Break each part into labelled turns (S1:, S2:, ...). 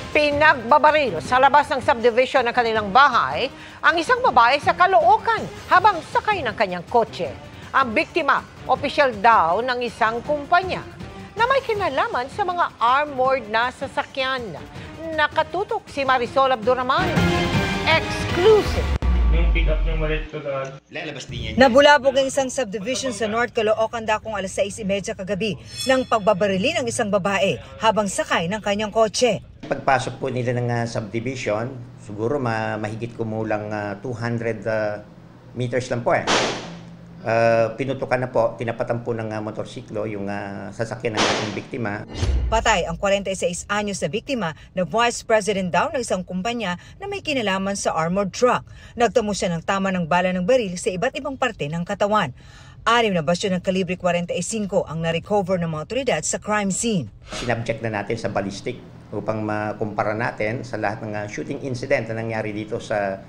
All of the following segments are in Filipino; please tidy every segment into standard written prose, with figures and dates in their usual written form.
S1: Pinagbabaril sa labas ng subdivision ng kanilang bahay ang isang babae sa Caloocan habang sakay ng kanyang kotse. Ang biktima, opisyal daw ng isang kumpanya na may kinalaman sa mga armored na sasakyan. Nakatutok si Marisol Abduraman. Exclusive.
S2: Yung pick up niyang maliit ko
S3: Nabulabog ang isang subdivision sa North Caloocan dakong alas 6:30 kagabi ng pagbabarili ng isang babae habang sakay ng kanyang kotse.
S4: Pagpasok po nila ng subdivision, siguro mahigit kumulang 200 meters lang po pinutukan na po, tinapatan po ng motorsiklo yung sasakyan ng ating biktima.
S3: Patay ang 46 anyos na biktima na vice president daw ng isang kumpanya na may kinalaman sa armored truck. Nagtamo siya ng tama ng bala ng baril sa iba't ibang parte ng katawan. 6 na basyo ng kalibre 45 ang na-recover ng mga otoridad sa crime scene.
S4: Sinabject na natin sa ballistic upang makumpara natin sa lahat ng shooting incident na nangyari dito sa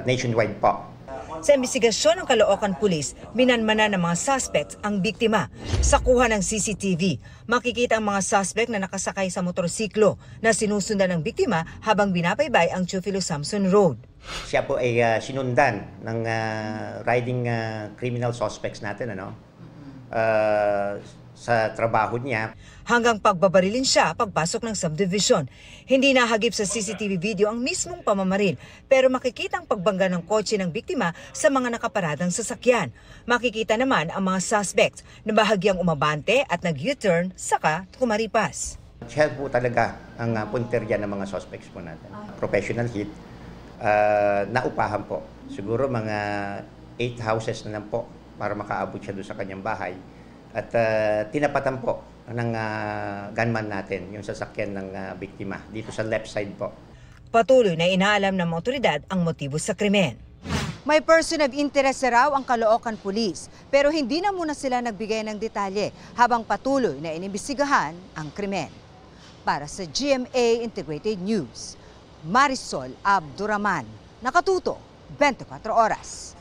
S4: nationwide po.
S3: Sa investigasyon ng Caloocan Police, binanmana ng mga suspects ang biktima. Sa kuha ng CCTV, makikita ang mga suspect na nakasakay sa motorsiklo na sinusundan ng biktima habang binabaybay ang Chufilo Samson Road.
S4: Siya po ay sinundan ng riding criminal suspects natin sa trabaho niya.
S3: Hanggang pagbabarilin siya pagpasok ng subdivision. Hindi nahagip sa CCTV video ang mismong pamamaril, pero makikita ang pagbangga ng kotse ng biktima sa mga nakaparadang sasakyan. Makikita naman ang mga suspects na bahagyang umabante at nag-U-turn saka kumaripas.
S4: Siya po talaga ang punterya ng mga suspects po natin. Professional hit, naupahan po. Siguro mga 8 houses na lang po para makaabot siya doon sa kanyang bahay. At tinapatan po ng gunman natin yung sasakyan ng biktima dito sa left side po.
S3: Patuloy na inaalam ng mga otoridad ang motibo sa krimen.
S5: May person of interest raw ang Caloocan Police pero hindi na muna sila nagbigay ng detalye habang patuloy na inimbestigahan ang krimen. Para sa GMA Integrated News, Marisol Abduraman, nakatuto 24 oras.